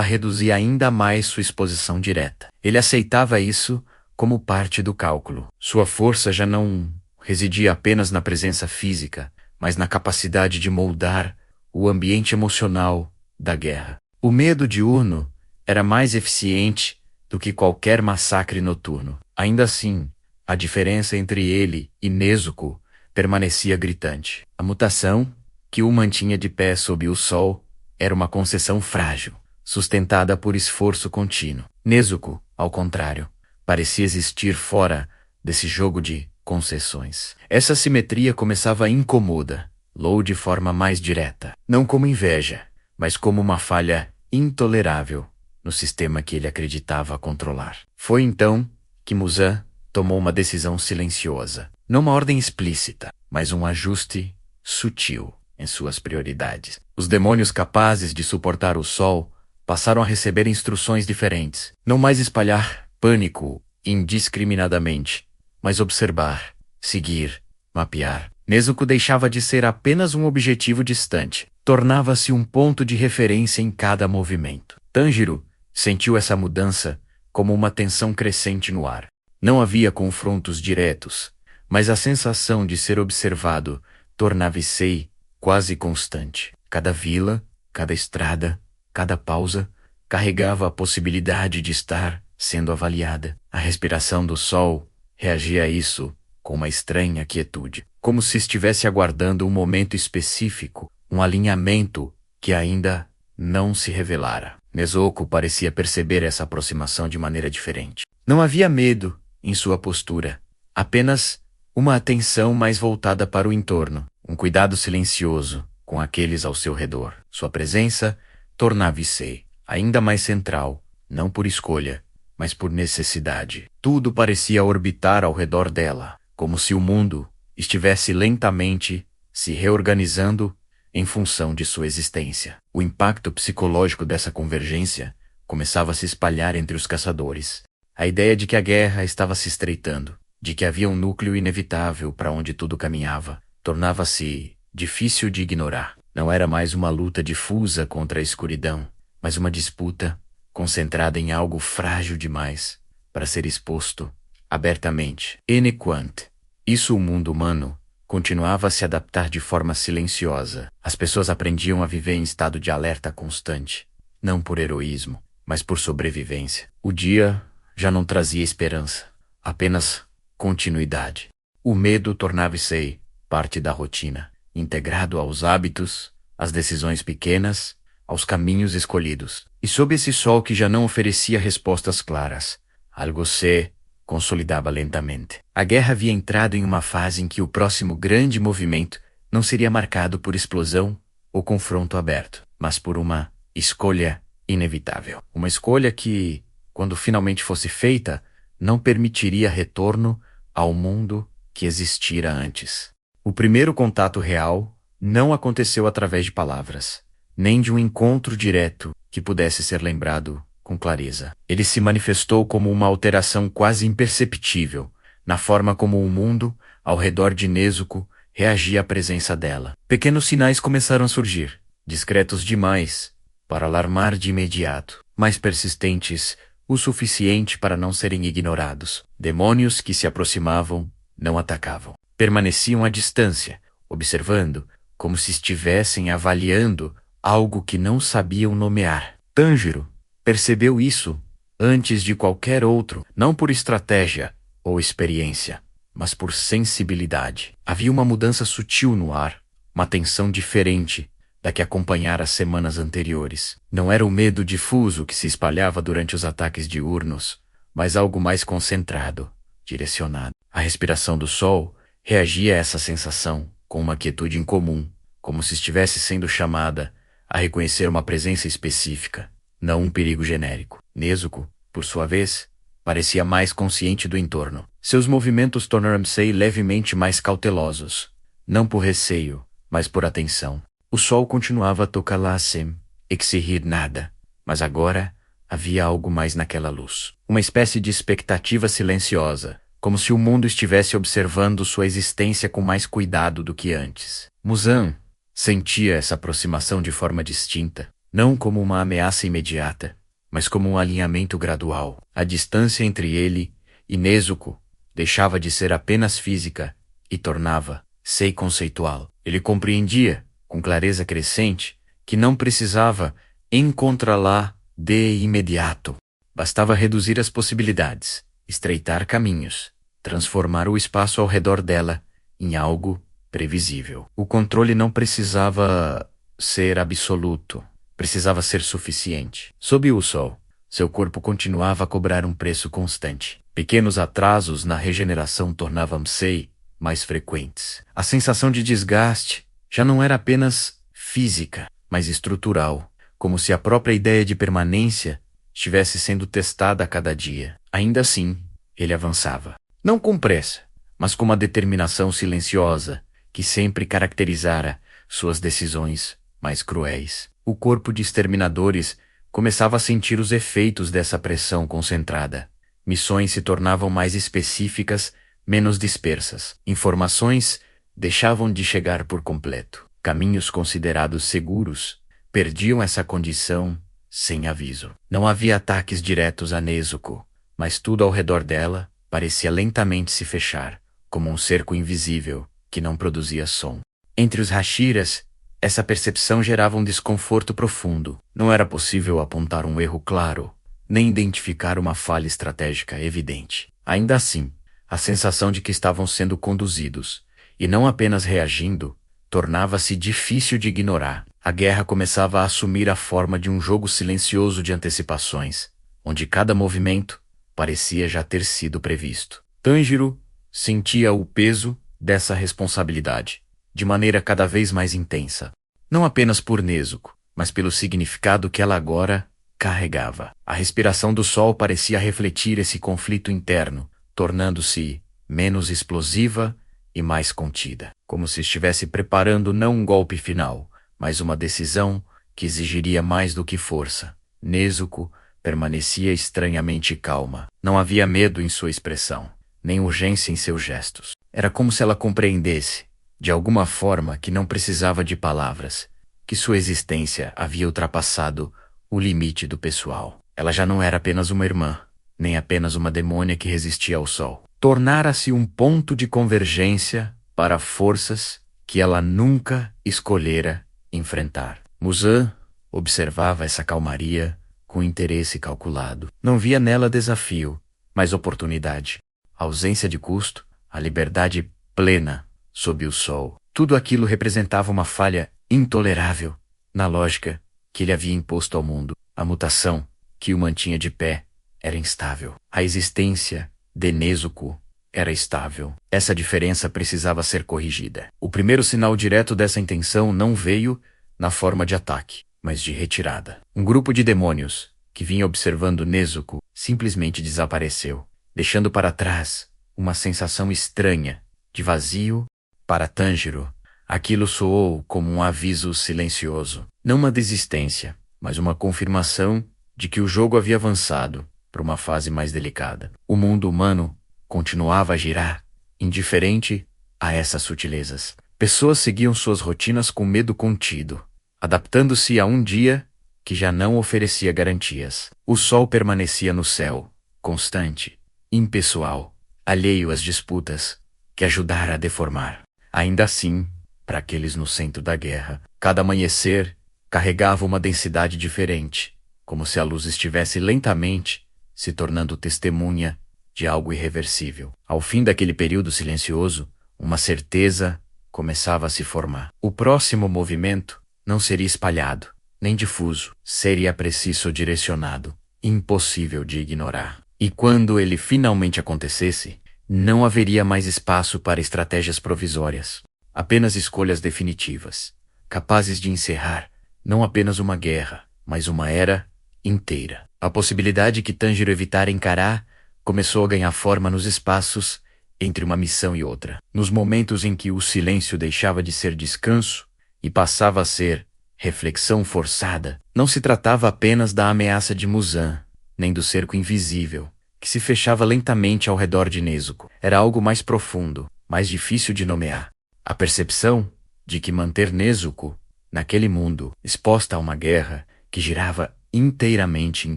reduzir ainda mais sua exposição direta. Ele aceitava isso como parte do cálculo. Sua força já não residia apenas na presença física, mas na capacidade de moldar o ambiente emocional da guerra. O medo diurno era mais eficiente do que qualquer massacre noturno. Ainda assim, a diferença entre ele e Nezuko permanecia gritante. A mutação, que o mantinha de pé sob o sol, era uma concessão frágil, sustentada por esforço contínuo. Nezuko, ao contrário, parecia existir fora desse jogo de concessões. Essa simetria começava incômoda, Lou de forma mais direta, não como inveja, mas como uma falha intolerável no sistema que ele acreditava controlar. Foi então que Muzan tomou uma decisão silenciosa, não uma ordem explícita, mas um ajuste sutil em suas prioridades. Os demônios capazes de suportar o sol passaram a receber instruções diferentes. Não mais espalhar pânico indiscriminadamente, mas observar, seguir, mapear. Nezuko deixava de ser apenas um objetivo distante. Tornava-se um ponto de referência em cada movimento. Tanjiro sentiu essa mudança como uma tensão crescente no ar. Não havia confrontos diretos, mas a sensação de ser observado tornava-se quase constante. Cada vila, cada estrada, cada pausa carregava a possibilidade de estar sendo avaliada. A respiração do sol reagia a isso com uma estranha quietude, como se estivesse aguardando um momento específico, um alinhamento que ainda não se revelara. Nezuko parecia perceber essa aproximação de maneira diferente. Não havia medo em sua postura, apenas uma atenção mais voltada para o entorno, um cuidado silencioso com aqueles ao seu redor. Sua presença tornava-se ainda mais central, não por escolha, mas por necessidade. Tudo parecia orbitar ao redor dela, como se o mundo estivesse lentamente se reorganizando em função de sua existência. O impacto psicológico dessa convergência começava a se espalhar entre os caçadores. A ideia de que a guerra estava se estreitando, de que havia um núcleo inevitável para onde tudo caminhava, tornava-se difícil de ignorar. Não era mais uma luta difusa contra a escuridão, mas uma disputa concentrada em algo frágil demais para ser exposto abertamente. Enequant. Isso o mundo humano continuava a se adaptar de forma silenciosa. As pessoas aprendiam a viver em estado de alerta constante, não por heroísmo, mas por sobrevivência. O dia já não trazia esperança, apenas continuidade. O medo tornava-se parte da rotina, integrado aos hábitos, às decisões pequenas, aos caminhos escolhidos. E sob esse sol que já não oferecia respostas claras, algo se consolidava lentamente. A guerra havia entrado em uma fase em que o próximo grande movimento não seria marcado por explosão ou confronto aberto, mas por uma escolha inevitável. Uma escolha que, quando finalmente fosse feita, não permitiria retorno ao mundo que existira antes. O primeiro contato real não aconteceu através de palavras, nem de um encontro direto que pudesse ser lembrado com clareza. Ele se manifestou como uma alteração quase imperceptível na forma como o mundo, ao redor de Nezuko, reagia à presença dela. Pequenos sinais começaram a surgir, discretos demais para alarmar de imediato, mas persistentes o suficiente para não serem ignorados. Demônios que se aproximavam não atacavam. Permaneciam à distância, observando, como se estivessem avaliando algo que não sabiam nomear. Tanjiro percebeu isso antes de qualquer outro, não por estratégia ou experiência, mas por sensibilidade. Havia uma mudança sutil no ar, uma tensão diferente da que acompanhara as semanas anteriores. Não era o medo difuso que se espalhava durante os ataques diurnos, mas algo mais concentrado, direcionado. A respiração do sol reagia a essa sensação com uma quietude incomum, como se estivesse sendo chamada a reconhecer uma presença específica, não um perigo genérico. Nezuko, por sua vez, parecia mais consciente do entorno. Seus movimentos tornaram-se levemente mais cautelosos, não por receio, mas por atenção. O sol continuava a tocá-la sem exigir nada, mas agora havia algo mais naquela luz. Uma espécie de expectativa silenciosa, como se o mundo estivesse observando sua existência com mais cuidado do que antes. Muzan sentia essa aproximação de forma distinta, não como uma ameaça imediata, mas como um alinhamento gradual. A distância entre ele e Nezuko deixava de ser apenas física e tornava-se conceitual. Ele compreendia, com clareza crescente, que não precisava encontrá-la de imediato. Bastava reduzir as possibilidades, estreitar caminhos, transformar o espaço ao redor dela em algo previsível. O controle não precisava ser absoluto, precisava ser suficiente. Sob o sol, seu corpo continuava a cobrar um preço constante. Pequenos atrasos na regeneração tornavam-se mais frequentes. A sensação de desgaste já não era apenas física, mas estrutural, como se a própria ideia de permanência estivesse sendo testada a cada dia. Ainda assim, ele avançava. Não com pressa, mas com uma determinação silenciosa que sempre caracterizara suas decisões mais cruéis. O corpo de exterminadores começava a sentir os efeitos dessa pressão concentrada. Missões se tornavam mais específicas, menos dispersas. Informações deixavam de chegar por completo. Caminhos considerados seguros perdiam essa condição sem aviso. Não havia ataques diretos a Nezuko, mas tudo ao redor dela parecia lentamente se fechar, como um cerco invisível que não produzia som. Entre os Hashiras, essa percepção gerava um desconforto profundo. Não era possível apontar um erro claro, nem identificar uma falha estratégica evidente. Ainda assim, a sensação de que estavam sendo conduzidos, e não apenas reagindo, tornava-se difícil de ignorar. A guerra começava a assumir a forma de um jogo silencioso de antecipações, onde cada movimento parecia já ter sido previsto. Tanjiro sentia o peso dessa responsabilidade, de maneira cada vez mais intensa. Não apenas por Nezuko, mas pelo significado que ela agora carregava. A respiração do sol parecia refletir esse conflito interno, tornando-se menos explosiva e mais contida, como se estivesse preparando não um golpe final, mas uma decisão que exigiria mais do que força. Nezuko permanecia estranhamente calma. Não havia medo em sua expressão, nem urgência em seus gestos. Era como se ela compreendesse, de alguma forma que não precisava de palavras, que sua existência havia ultrapassado o limite do pessoal. Ela já não era apenas uma irmã, nem apenas uma demônia que resistia ao sol. Tornara-se um ponto de convergência para forças que ela nunca escolhera enfrentar. Muzan observava essa calmaria com interesse calculado. Não via nela desafio, mas oportunidade. A ausência de custo, a liberdade plena sob o sol. Tudo aquilo representava uma falha intolerável na lógica que ele havia imposto ao mundo. A mutação que o mantinha de pé era instável. A existência de Nezuko era estável. Essa diferença precisava ser corrigida. O primeiro sinal direto dessa intenção não veio na forma de ataque, mas de retirada. Um grupo de demônios que vinha observando Nezuko simplesmente desapareceu, deixando para trás uma sensação estranha de vazio. Para Tanjiro, aquilo soou como um aviso silencioso. Não uma desistência, mas uma confirmação de que o jogo havia avançado para uma fase mais delicada. O mundo humano continuava a girar, indiferente a essas sutilezas. Pessoas seguiam suas rotinas com medo contido, adaptando-se a um dia que já não oferecia garantias. O sol permanecia no céu, constante, impessoal, alheio às disputas que ajudara a deformar. Ainda assim, para aqueles no centro da guerra, cada amanhecer carregava uma densidade diferente, como se a luz estivesse lentamente se tornando testemunha de algo irreversível. Ao fim daquele período silencioso, uma certeza começava a se formar. O próximo movimento não seria espalhado, nem difuso. Seria preciso direcionado, impossível de ignorar. E quando ele finalmente acontecesse, não haveria mais espaço para estratégias provisórias. Apenas escolhas definitivas, capazes de encerrar não apenas uma guerra, mas uma era inteira. A possibilidade que Tanjiro evitara encarar começou a ganhar forma nos espaços entre uma missão e outra. Nos momentos em que o silêncio deixava de ser descanso e passava a ser reflexão forçada, não se tratava apenas da ameaça de Muzan, nem do cerco invisível, que se fechava lentamente ao redor de Nezuko. Era algo mais profundo, mais difícil de nomear. A percepção de que manter Nezuko naquele mundo, exposta a uma guerra que girava inteiramente em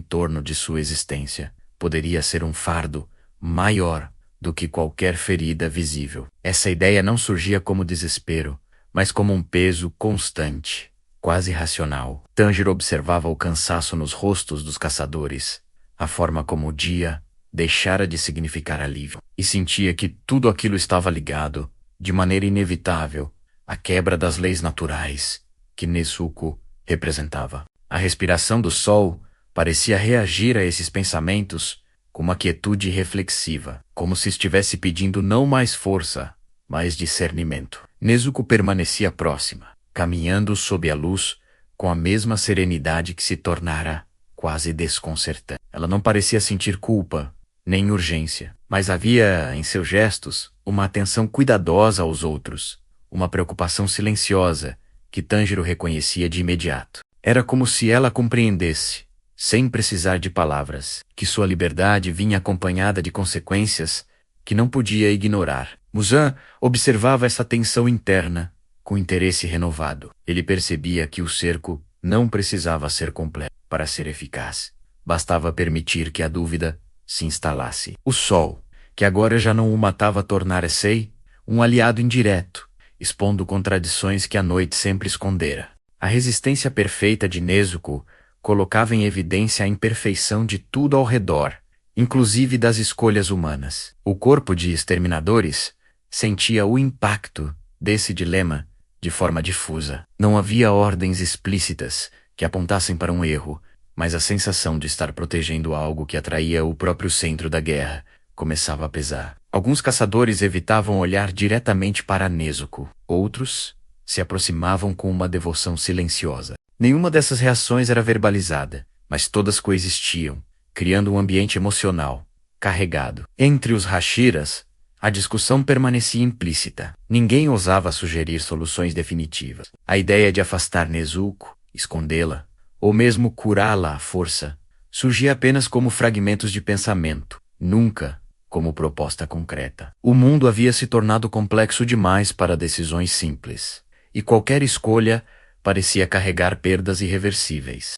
torno de sua existência, poderia ser um fardo maior do que qualquer ferida visível. Essa ideia não surgia como desespero, mas como um peso constante, quase racional. Tanjiro observava o cansaço nos rostos dos caçadores, a forma como o dia deixara de significar alívio, e sentia que tudo aquilo estava ligado, de maneira inevitável, à quebra das leis naturais que Nezuko representava. A respiração do sol parecia reagir a esses pensamentos com uma quietude reflexiva, como se estivesse pedindo não mais força, mas discernimento. Nezuko permanecia próxima, caminhando sob a luz com a mesma serenidade que se tornara quase desconcertante. Ela não parecia sentir culpa, nem urgência, mas havia em seus gestos uma atenção cuidadosa aos outros, uma preocupação silenciosa que Tanjiro reconhecia de imediato. Era como se ela compreendesse, sem precisar de palavras, que sua liberdade vinha acompanhada de consequências que não podia ignorar. Muzan observava essa tensão interna com interesse renovado. Ele percebia que o cerco não precisava ser completo para ser eficaz. Bastava permitir que a dúvida se instalasse. O sol, que agora já não o matava, tornara-se um aliado indireto, expondo contradições que a noite sempre escondera. A resistência perfeita de Nezuko colocava em evidência a imperfeição de tudo ao redor, inclusive das escolhas humanas. O corpo de exterminadores sentia o impacto desse dilema de forma difusa. Não havia ordens explícitas que apontassem para um erro, mas a sensação de estar protegendo algo que atraía o próprio centro da guerra começava a pesar. Alguns caçadores evitavam olhar diretamente para Nezuko. Outros se aproximavam com uma devoção silenciosa. Nenhuma dessas reações era verbalizada, mas todas coexistiam, criando um ambiente emocional, carregado. Entre os Hashiras, a discussão permanecia implícita. Ninguém ousava sugerir soluções definitivas. A ideia de afastar Nezuko, escondê-la, ou mesmo curá-la à força, surgia apenas como fragmentos de pensamento, nunca como proposta concreta. O mundo havia se tornado complexo demais para decisões simples, e qualquer escolha parecia carregar perdas irreversíveis.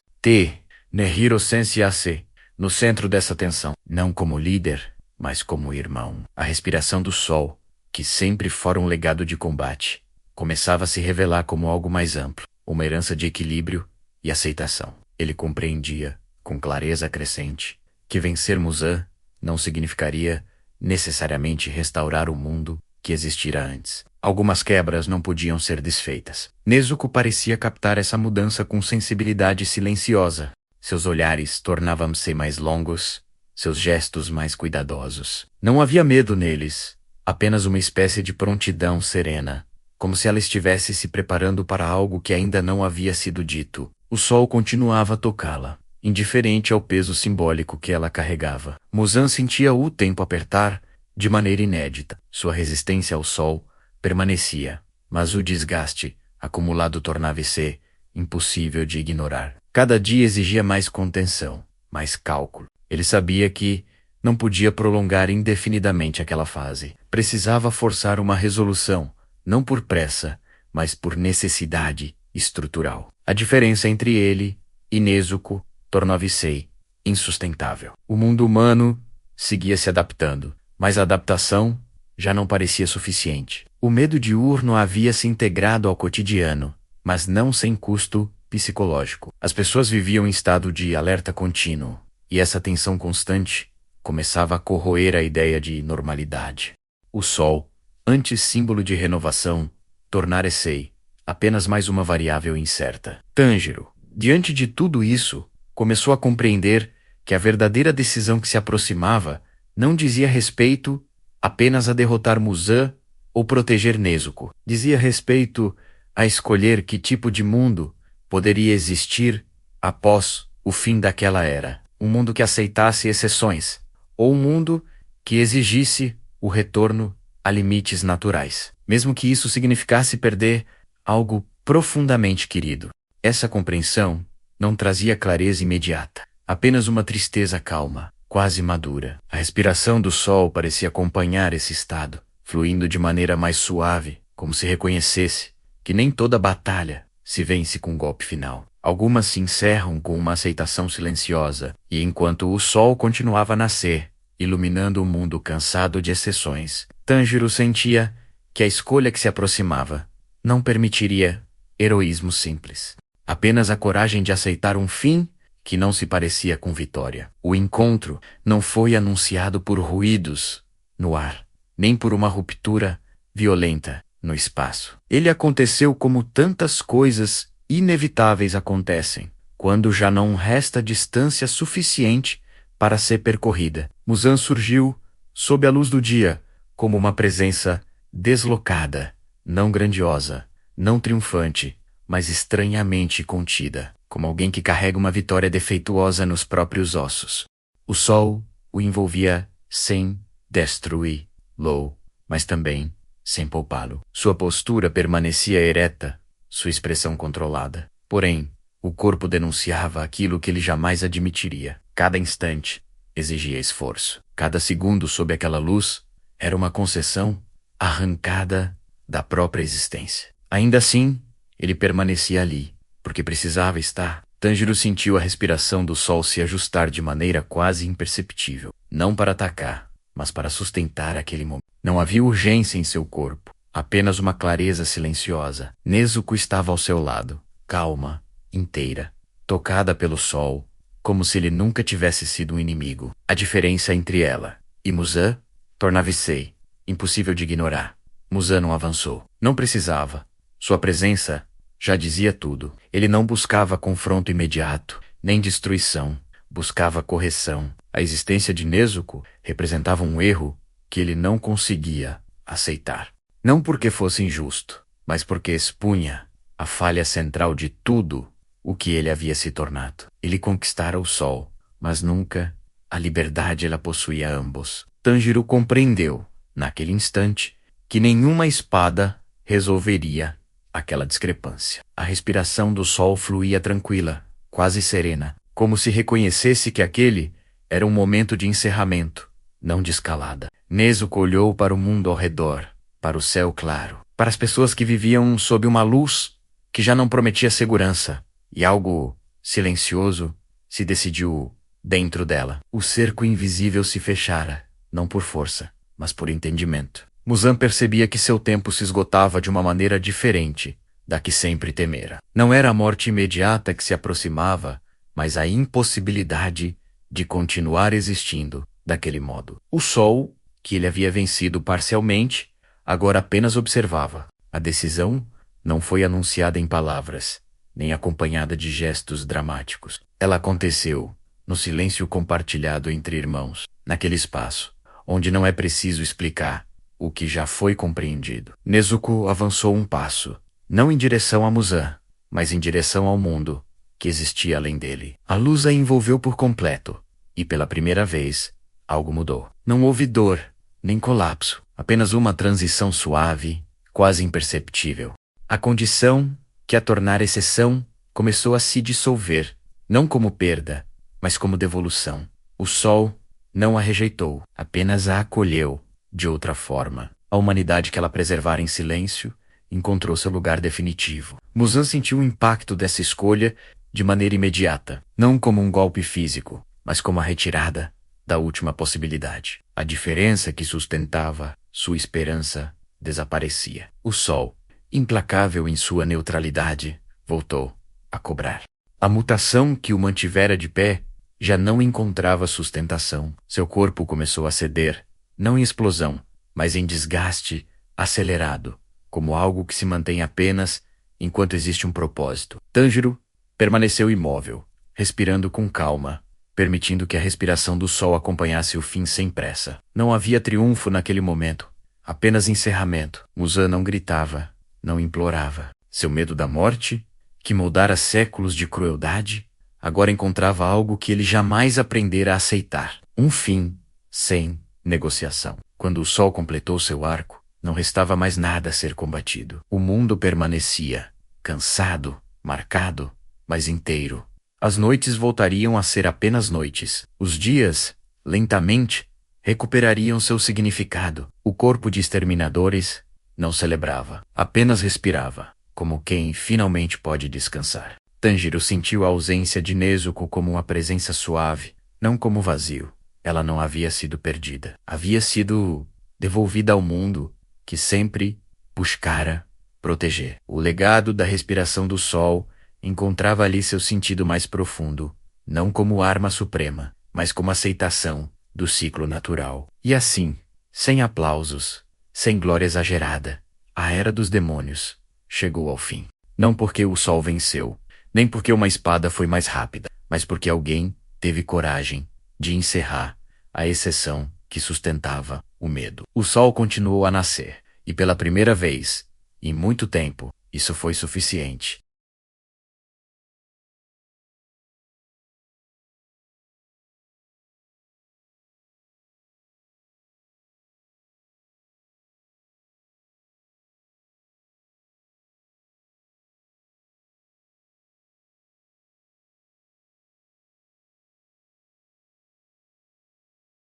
Nehiro Sensei, no centro dessa tensão, não como líder, mas como irmão. A respiração do sol, que sempre fora um legado de combate, começava a se revelar como algo mais amplo, uma herança de equilíbrio e aceitação. Ele compreendia, com clareza crescente, que vencer Muzan não significaria necessariamente restaurar o mundo que existira antes. Algumas quebras não podiam ser desfeitas. Nezuko parecia captar essa mudança com sensibilidade silenciosa. Seus olhares tornavam-se mais longos, seus gestos mais cuidadosos. Não havia medo neles, apenas uma espécie de prontidão serena, como se ela estivesse se preparando para algo que ainda não havia sido dito. O sol continuava a tocá-la, indiferente ao peso simbólico que ela carregava. Muzan sentia o tempo apertar de maneira inédita. Sua resistência ao sol permanecia, mas o desgaste acumulado tornava-se impossível de ignorar. Cada dia exigia mais contenção, mais cálculo. Ele sabia que não podia prolongar indefinidamente aquela fase. Precisava forçar uma resolução, não por pressa, mas por necessidade estrutural. A diferença entre ele e Nezuko tornava-se insustentável. O mundo humano seguia se adaptando, mas a adaptação já não parecia suficiente. O medo diurno havia se integrado ao cotidiano, mas não sem custo psicológico. As pessoas viviam em estado de alerta contínuo, e essa tensão constante começava a corroer a ideia de normalidade. O sol, antes símbolo de renovação, tornara-se apenas mais uma variável incerta. Tanjiro, diante de tudo isso, começou a compreender que a verdadeira decisão que se aproximava não dizia respeito apenas a derrotar Muzan ou proteger Nezuko. Dizia respeito a escolher que tipo de mundo poderia existir após o fim daquela era. Um mundo que aceitasse exceções, ou um mundo que exigisse o retorno a limites naturais, mesmo que isso significasse perder algo profundamente querido. Essa compreensão não trazia clareza imediata, apenas uma tristeza calma, quase madura. A respiração do sol parecia acompanhar esse estado, fluindo de maneira mais suave, como se reconhecesse que nem toda batalha se vence com um golpe final. Algumas se encerram com uma aceitação silenciosa, e enquanto o sol continuava a nascer, iluminando o mundo cansado de exceções, Tanjiro sentia que a escolha que se aproximava não permitiria heroísmo simples. Apenas a coragem de aceitar um fim que não se parecia com vitória. O encontro não foi anunciado por ruídos no ar, nem por uma ruptura violenta no espaço. Ele aconteceu como tantas coisas inevitáveis acontecem, quando já não resta distância suficiente para ser percorrida. Muzan surgiu sob a luz do dia, como uma presença deslocada, não grandiosa, não triunfante, mas estranhamente contida, como alguém que carrega uma vitória defeituosa nos próprios ossos. O sol o envolvia sem destruí-lo, mas também sem poupá-lo. Sua postura permanecia ereta, sua expressão controlada. Porém, o corpo denunciava aquilo que ele jamais admitiria. Cada instante exigia esforço. Cada segundo sob aquela luz era uma concessão arrancada da própria existência. Ainda assim, ele permanecia ali, porque precisava estar. Tanjiro sentiu a respiração do sol se ajustar de maneira quase imperceptível, não para atacar, mas para sustentar aquele momento. Não havia urgência em seu corpo, apenas uma clareza silenciosa. Nezuko estava ao seu lado, calma, inteira, tocada pelo sol, como se ele nunca tivesse sido um inimigo. A diferença entre ela e Muzan tornava-se impossível de ignorar. Muzan não avançou. Não precisava. Sua presença já dizia tudo. Ele não buscava confronto imediato, nem destruição. Buscava correção. A existência de Nezuko representava um erro que ele não conseguia aceitar. Não porque fosse injusto, mas porque expunha a falha central de tudo o que ele havia se tornado. Ele conquistara o sol, mas nunca a liberdade ela possuía ambos. Tanjiro compreendeu, naquele instante, que nenhuma espada resolveria aquela discrepância. A respiração do sol fluía tranquila, quase serena, como se reconhecesse que aquele era um momento de encerramento, não de escalada. Nezuko olhou para o mundo ao redor, para o céu claro, para as pessoas que viviam sob uma luz que já não prometia segurança, e algo silencioso se decidiu dentro dela. O cerco invisível se fechara, não por força, mas por entendimento. Muzan percebia que seu tempo se esgotava de uma maneira diferente da que sempre temera. Não era a morte imediata que se aproximava, mas a impossibilidade de continuar existindo daquele modo. O sol, que ele havia vencido parcialmente, agora apenas observava. A decisão não foi anunciada em palavras, nem acompanhada de gestos dramáticos. Ela aconteceu no silêncio compartilhado entre irmãos, naquele espaço, onde não é preciso explicar o que já foi compreendido. Nezuko avançou um passo, não em direção a Muzan, mas em direção ao mundo que existia além dele. A luz a envolveu por completo, e pela primeira vez, algo mudou. Não houve dor, nem colapso, apenas uma transição suave, quase imperceptível. A condição que a tornara exceção começou a se dissolver, não como perda, mas como devolução. O sol não a rejeitou, apenas a acolheu de outra forma. A humanidade que ela preservara em silêncio encontrou seu lugar definitivo. Muzan sentiu o impacto dessa escolha de maneira imediata, não como um golpe físico, mas como a retirada da última possibilidade. A diferença que sustentava sua esperança desaparecia. O sol, implacável em sua neutralidade, voltou a cobrar. A mutação que o mantivera de pé já não encontrava sustentação. Seu corpo começou a ceder, não em explosão, mas em desgaste acelerado, como algo que se mantém apenas enquanto existe um propósito. Tanjiro permaneceu imóvel, respirando com calma, permitindo que a respiração do sol acompanhasse o fim sem pressa. Não havia triunfo naquele momento, apenas encerramento. Muzan não gritava, não implorava. Seu medo da morte, que moldara séculos de crueldade, agora encontrava algo que ele jamais aprendera a aceitar. Um fim sem negociação. Quando o sol completou seu arco, não restava mais nada a ser combatido. O mundo permanecia, cansado, marcado, mas inteiro. As noites voltariam a ser apenas noites. Os dias, lentamente, recuperariam seu significado. O corpo de exterminadores não celebrava, apenas respirava, como quem finalmente pode descansar. Tanjiro sentiu a ausência de Nezuko como uma presença suave, não como vazio. Ela não havia sido perdida. Havia sido devolvida ao mundo que sempre buscara proteger. O legado da respiração do sol encontrava ali seu sentido mais profundo, não como arma suprema, mas como aceitação do ciclo natural. E assim, sem aplausos, sem glória exagerada, a Era dos Demônios chegou ao fim. Não porque o sol venceu, nem porque uma espada foi mais rápida, mas porque alguém teve coragem de encerrar a exceção que sustentava o medo. O sol continuou a nascer, e pela primeira vez, em muito tempo, isso foi suficiente.